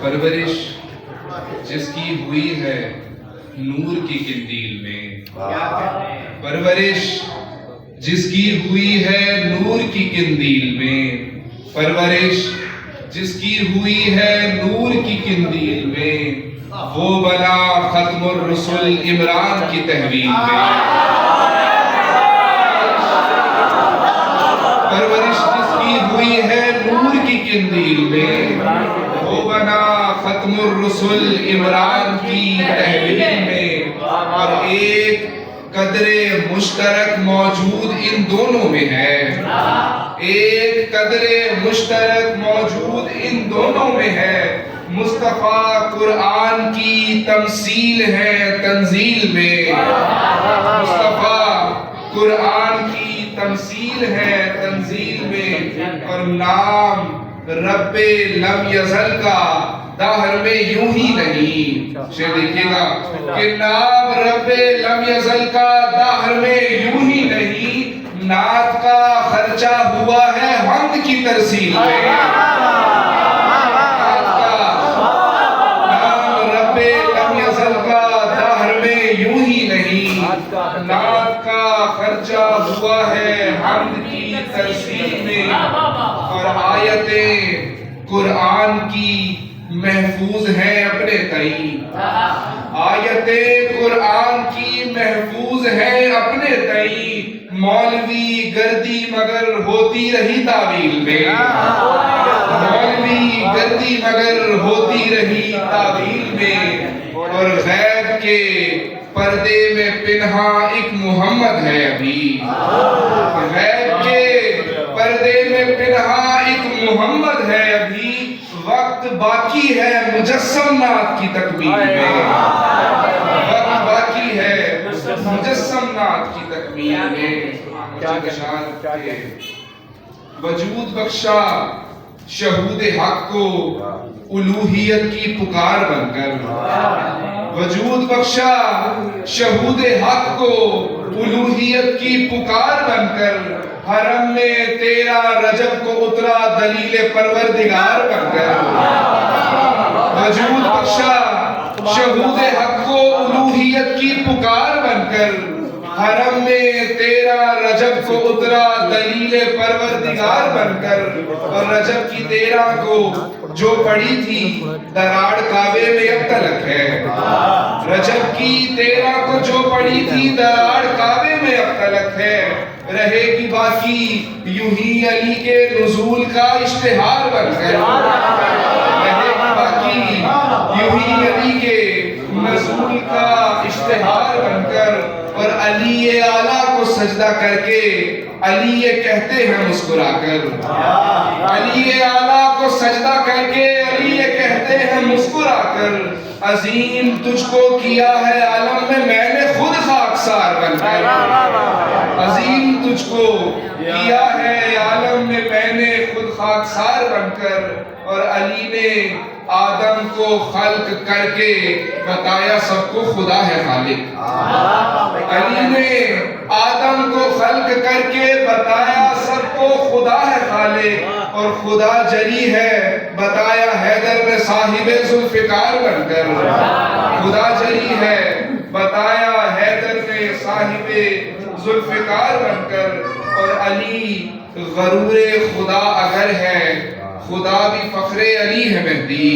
پرورش جس کی ہوئی ہے نور کی قندیل میں، پرورش جس کی ہوئی ہے نور کی قندیل میں، پرورش جس کی ہوئی ہے نور کی قندیل میں، وہ بنا ختم الرسل عمران کی تحویل میں۔ پرورش جس کی ہوئی ہے نور کی قندیل میں، وہ بنا ختم الرسل عمران کی تحویل میں، اور ایک قدر مشترک موجود ان دونوں میں ہے، ایک قدر مشترک موجود ان دونوں میں ہے، مصطفیٰ قرآن کی تمثیل ہے تنزیل میں، مصطفیٰ قرآن کی تمثیل ہے تنزیل میں، اور نام رب لم یزل کا دہر میں یوں ہی نہیں، دیکھیے گا کہ نام رب لم یزل کا دہر میں یوں ہی نہیں، نعت کا خرچہ ہوا ہے حمد کی ترسیل میں، نام رب لم یزل کا دہر میں یوں ہی نہیں، نعت کا خرچہ ہوا ہے حمد کی ترسیل میں، اور آیتیں قرآن کی محفوظ ہیں اپنے تئیں، آیتیں قرآن کی محفوظ ہیں اپنے تئیں، مولوی گردی مگر ہوتی رہی تعویل میں، مولوی گردی مگر ہوتی رہی تعویل میں، اور غیب کے پردے میں پنہاں ایک محمد ہے ابھی، غیب کے پردے میں پنہاں ایک محمد ہے ابھی، وقت باقی ہے مجسم نعت کی تکمیل میں، وقت باقی ہے مجسم نعت کی تکمیل میں، وجود بخشا شہود حق کو الوہیت کی پکار بن کر، وجود بخشا شہود حق کو الوہیت کی پکار بن کر، حرم میں تیرا رجب کو اترا دلیل پروردگار بن کر، وجود بخشا شہود حق کو الوہیت کی پکار بن کر، حرم میں تیرا رجب کو اترا دلیل پروردگار بن کر، اور رجب کی 13 کو جو پڑی تھی دراڑ کعبے میں اب تلک ہے، رجب کی 13 کو جو پڑی تھی دراڑ کعبے میں اب تلک ہے، رہے گی باقی یوں ہی علی کے نزول کا اشتہار بن کر، رہے گی باقی یوں ہی علی کے نزول کا اشتہار بن کر، اور علی اعلیٰ کو سجدہ کر کے علی یہ کہتے ہیں مسکرا کر، علی اعلیٰ کو سجدہ کر کے علی یہ کہتے ہیں مسکرا کر، عظیم تجھ کو کیا ہے عالم میں نے خود خاکسار بن کر، عظیم تجھ کو کیا ہے عالم میں نے خود خاکسار بن کر، اور علی نے آدم کو خلق کر کے بتایا سب کو خدا ہے خالق، علی نے آدم کو خلق کر کے بتایا سب کو خدا ہے خالق، اور خدا جری ہے بتایا حیدر میں صاحب ذوالفقار بن کر، خدا جری ہے بتایا حیدر میں صاحب ذوالفقار بن کر، اور علی غرور خدا اگر ہے خدا بھی فخر علی ہے مہدی،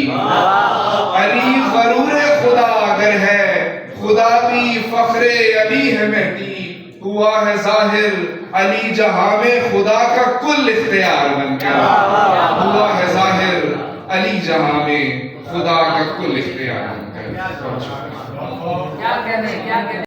علی غرور خدا اگر ہے خدا بھی فخر علی ہے مہدی، ہوا ہے ظاہر علی جہاں میں خدا کا کل اختیار بن کر، ہوا ہے ظاہر علی جہاں میں خدا کا کل اختیار بن کر۔